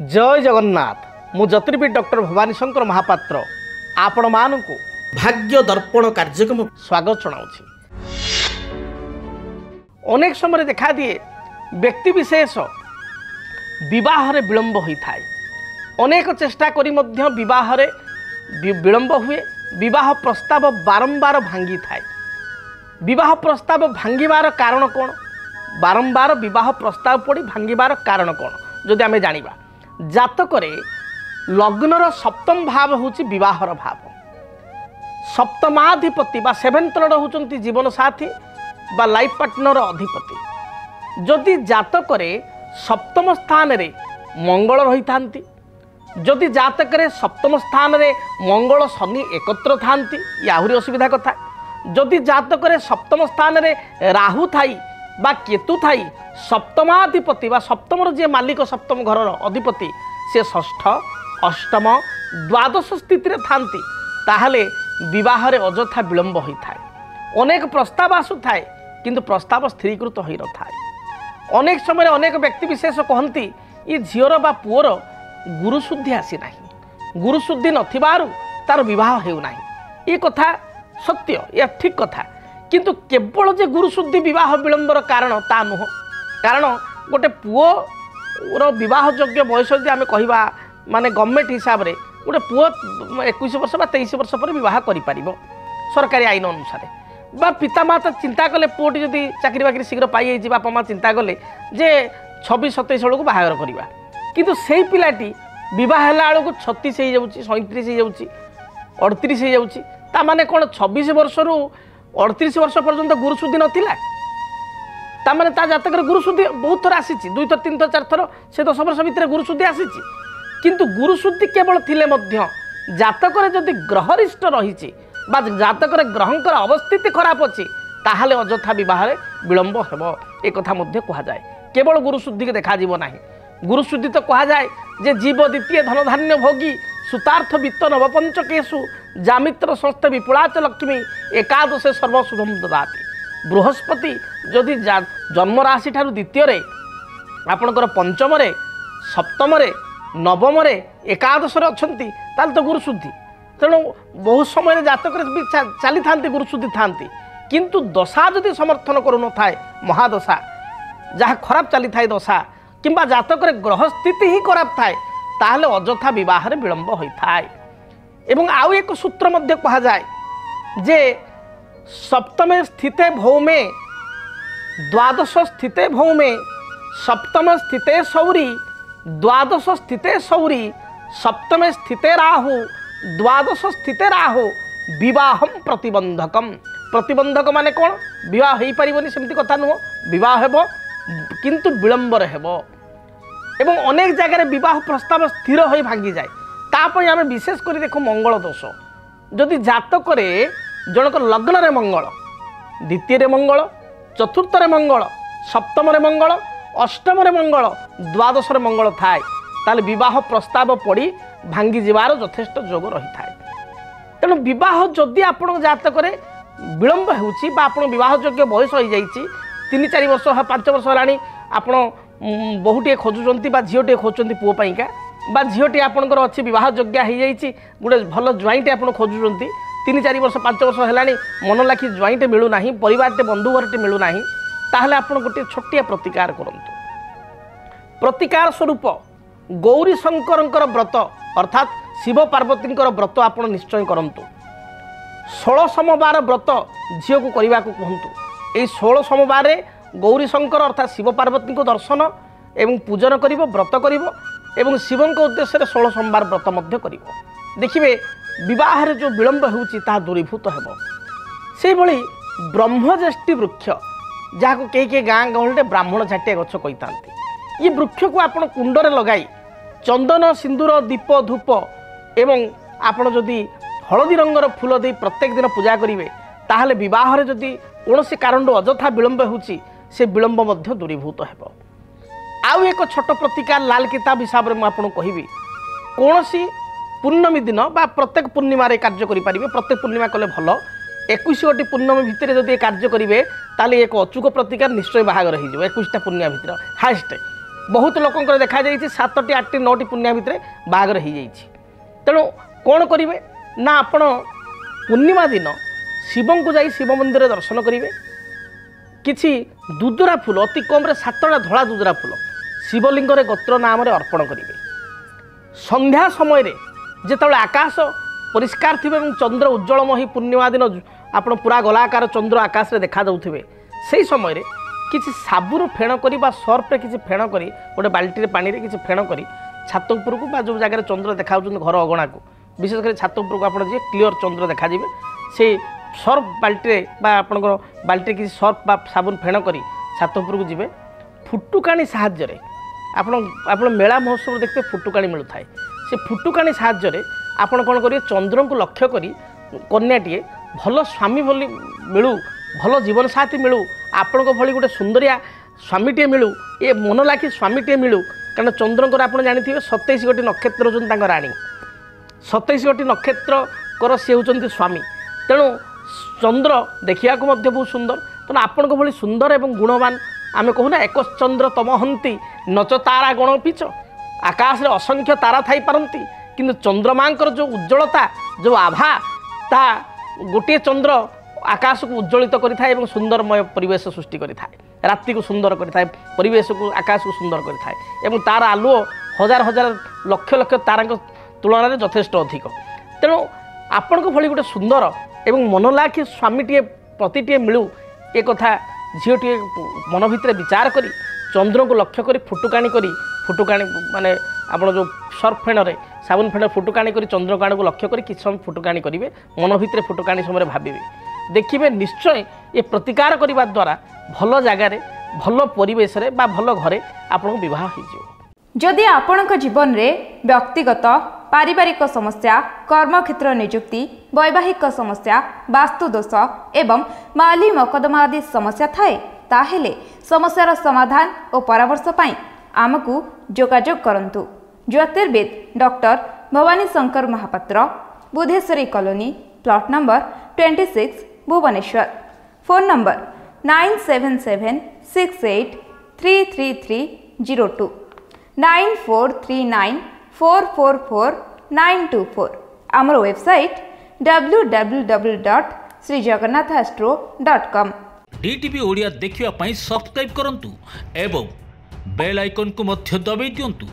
जय जगन्नाथ मु ज्योतिर्विद डॉक्टर भवानी शंकर महापात्र आपण मानकु भाग्य दर्पण कार्यक्रम स्वागत जनाऊँ। अनेक समय देखा दिए व्यक्ति विशेष विवाह रे विलंब होता है। अनेक चेष्टा करी मध्य विवाह रे विलंब हुए। विवाह प्रस्ताव बारंबार भांगी थाए। विवाह प्रस्ताव भांगिबार कारण कौन? बारंबार विवाह प्रस्ताव पड़ी भांगिबार कारण कौन जदि आमे जानिबा। जातकरे लग्नर सप्तम भाव होची विवाहर भाव। सप्तमाधिपति बा सेवेंथ लॉर्ड होचंती जीवन साथी बा लाइफ पार्टनर अधिपति। जदि जातकरे सप्तम स्थान रे मंगल रही थांती, जदि जातकरे सप्तम स्थान रे मंगल शनि एकत्र थांती या आहुरी असुविधा कथा। जदि जातकरे सप्तम स्थान रे राहु थाई बा केतु थाई, सप्तमाधिपति बा सप्तमर जे मालिक सप्तम घर अधिपति से षष्ठ अष्टम द्वादश स्थिति थांती, ताहले विवाह रे अजथा विलंब होता है। अनेक प्रस्ताव आसुथाए किंतु प्रस्ताव स्थिरीकृत हो न थाए। अनेक समय अनेक व्यक्ति विशेष कहती ये झीर बा पुअर गुरुशुद्धि आसी ना, गुरुशुद्धि नथिबारु तार विवाह हेउना। ये कथा सत्य, या ठीक कथा, किंतु केवल जे गुरुशुद्धि विवाह विलंबर कारण ता नुह। कारण गोटे पुओर विवाह योग्य बयस यदि आम कहवा माने गवर्नमेंट हिसाब रे गोटे पुओ 21 वर्ष बा 23 वर्ष पर विवाह करि पारिबो सरकारी आईन अनुसार। बा पितामाता चिंता कले पुओटी जदि चाकरी बाकरी शीघ्र पाई जाइछि, बापा माँ चिंता कले जे 26-27 बेलू बाहागर करवा, किंतु सेही पिलाटी विवाह हैला बेलू 36 हो जाउछि, 37 हो जाउछि, 38 हो जाउछि। ता माने कोन 26 वर्ष रु 38 वर्ष पर्यंत गुरुशुद्धि नथिला। ता माने ता जातकर गुरुशुद्धि बहुत थर आसी, 2 थर 3 थर 4 थर से 10 वर्ष भितर गुरुशुद्धि आसी। किंतु गुरुशुद्धि केवल थिले मध्य जातकर जदि ग्रहरिष्ट रही बा जातकर ग्रहंकर अवस्थिति खराब अच्छी, ताहले अजथा विवाह विलंब हेबो। एक कथा मध्य कहा जाए। केवल गुरुशुद्धि के देखा जीव नाही। गुरुशुद्धि तो कहा जाए जे जीव द्वितीय धन धान्य भोगी सुतार्थ वित्त नवपंचकेशु जामित्र स्वस्थ विपुलाच लक्ष्मी एकादशे सर्वशुभम ददाति। बृहस्पति जदि जन्म राशि ठारू द्वितीय रे आपणकर पंचम रे सप्तम रे नवम रे एकादश रे अछंती, ताल तो गुरुशुद्धि। तेणु बहुत समय जातक भी चली था गुरुशुद्धि था, किंतु दशा जदि समर्थन करू न थाए, महादशा जहाँ खराब चली थाए दशा किंबा जातक ग्रह स्थिति ही खराब थाए, ताहले अजथा विवाह रे विलंब होता है। एवं आउ एक सूत्र मध्य कहा जाए जे सप्तमे स्थिते भौमे द्वादश स्थिते भौमे सप्तम स्थिते सौरी द्वादश स्थिते सौरी सप्तमे स्थिते राहु द्वादश स्थिते राहु विवाहम प्रतिबंधकम। प्रतिबंधक माने कौन? विवाह हो पारिबनी सेमती कथा नुह। विवाह हेबो किंतु विलंबर हेबो। एवं अनेक जगह विवाह प्रस्ताव स्थिर हो भांगी जाए। तापई आमे विशेष करी देखो मंगल दोष। जदि जातक जनक लग्न रे मंगल, द्वितीय रे मंगल, चतुर्थ रे मंगल, सप्तम रे मंगल, अष्टम रे मंगल, द्वादश रे मंगल थाए, ताले विवाह प्रस्ताव पड़ी भांगी जीवार यथेष्ट जोग रही थाए। तेणु विवाह जदि आपण जातक विलंब होउछि बा आपण विवाह योग्य बयस हो जाइछि, 3-4 वर्ष 5 वर्ष होलानी आपण बहुटे खोजुचंती बा झीओटे खोजुचंती पुओ पाइका, बा झीओटी आपणकर अछि विवाह योग्य हो जाइछि, गोटे भल ज्वाइंटे आपण खोजुचंती, 3-4 वर्ष 5 वर्ष होलानी मन लाखी ज्वाइंटे मिलू नाही, परिवारटे बंधु घरटे मिलू नाही, ताहले आपण गोटे छोटिया प्रतिकार करंतु। प्रतिकार स्वरूप गौरी शंकरंकर व्रत अर्थात शिव पार्वतींकर व्रत आपण निश्चय करंतु। 16 सोमवार व्रत झील को करने को कहतु। 16 सोमवार गौरी शंकर अर्थात शिव पार्वती को दर्शन एवं पूजन करिवो, व्रत करिवो एवं शिवों उद्देश्य 16 सोमवार व्रत मध्य करिवो। देखिए विवाह रे जो विलंब होउछि ता दूरीभूत हेबो। से भली ब्रह्मज्येष्ठी वृक्ष जहाँ कई गाँ गहले ब्राह्मण झाटिया गछ कही, ये वृक्ष को आपण कुंडरे लगाई चंदन सिंदूर दीप धूप एवं आपण जदि हलदी रंगर फूल दे प्रत्येक दिन पूजा करेंगे, ताहले विवाह रे जदि कौन कारण अजथा विलंब होउछि से विलंब मध्य दूरीभूत हेबो। आउ एक छोट प्रतिकार लाल किताब हिसाब रे आपको कहबी, कौन पूर्णमी दिन बा प्रत्येक पूर्णिमा कार्य करेंगे। प्रत्येक पूर्णिमा कले भल, 21 गोटी पूर्णमी भितर जदि कार्य करेंगे ताले एक अचूक प्रतिकार निश्चय बाहागर हो 21टा पूर्णिमा भितर हाएस्ट बहुत लोकंकर देखा जाइए 7टी 8टी 9टी पुण्या भितर बाहागर हो जाइए। तेणु कौन करेंगे ना आपण पूर्णिमा दिन शिवं को जाई शिव मंदिर दर्शन करेंगे। किछि दुदुरा फूल अति कम 7टा धला दुदुरा फूल शिवलिंग गोत्र नाम अर्पण करेंगे। संध्या समय जिते आकाश परिष्कार थे चंद्र उज्जवलमयी पूर्णिमा दिन आप पूरा गलाकार चंद्र आकाश में देखा जाऊे से समय किसी साबुर फेण करी सर्फ किसी फेण करी गोटे बाल्टी पानी किसी फेण करी छात उपरकू जो जगह चंद्र देखा घर अगणा को विशेषकर छात उपरकू आप क्लीयर चंद्र देखा से सर्फ बाल्टी आपंकर बाल्टी किसी सर्फ बा साबुन फेण करी छात उपरकू जी फुटुकाणी साहाय्य आप मेला महोत्सव देखते फुटुकाणी मिलू थाए से फुटुकाणी साहाय्य आपण कौन करेंगे चंद्र को लक्ष्य करी कन्याटीए भल स्वामी बोली मिलू भल जीवन साथी मिलू आपण भली गोटे सुंदरिया स्वामीटे मिलू ये मन लाखी स्वामीटे मिलू कारण चंद्रकर आप जानी 27 गोटी नक्षत्र होती राणी 27 गोटी नक्षत्र सी होती स्वामी। तेणु चंद्र देखा बहुत सुंदर तेणु आपण भली सुंदर एवं गुणवान आम कहूना एक चंद्र तम हंती नच तारा गण पिच आकाश में असंख्य तारा थी पारती किंतु चंद्रमांकर जो उज्ज्वलता जो आभा ता गोटे चंद्र आकाश को उज्ज्वलित करिथाए एवं सुंदरमय परिवेश सृष्टि करिथाए राति को सुंदर करिथाए परिवेश को आकाश को सुंदर करिथाए एवं तार आलुओ हजार हजार लक्ष लक्ष तारा तुलन में यथेष्ट अधिक। तेणु आपण को भली गोटे सुंदर एवं मनलाखी स्वामीटे प्रतिटे मिलू एक कथा झीटे मन भितर विचार करी चंद्र को लक्ष्य करी फुटुकाणी माने आपण जो सर्फ फेण साबुन फेण फुटुकाणी करी चंद्रकाण को लक्ष्य करी किसी समय फुटुकाणी करेंगे मन भितर फुटुकाणी समय भावे देखिए निश्चय ये प्रतिकार करने द्वारा भल जगार भल परिवेश बा भल घरे आपन विवाह हो। जदि आपणक जीवन में व्यक्तिगत पारिवारिक समस्या कर्मक्षेत्र नियुक्ति वैवाहिक समस्या वास्तुदोष एवं माली मकदमा आदि समस्या थाए ताहेले समस्यार समाधान और परामर्श पाई आमको जोगाजोग करंतु। ज्योतिर्विद doctor Bhabani Shankar Mahapatra Budheswari colony plot number 26 Bhubaneswar. Phone number 9776833302 9439444924। आमर वेबसाइट www.srijagannathastro.com। डीटीवी ओडिया देखिवा पाई सब्सक्राइब करंतु एवं बेल आइकन को मध्य दबाई दियंतु।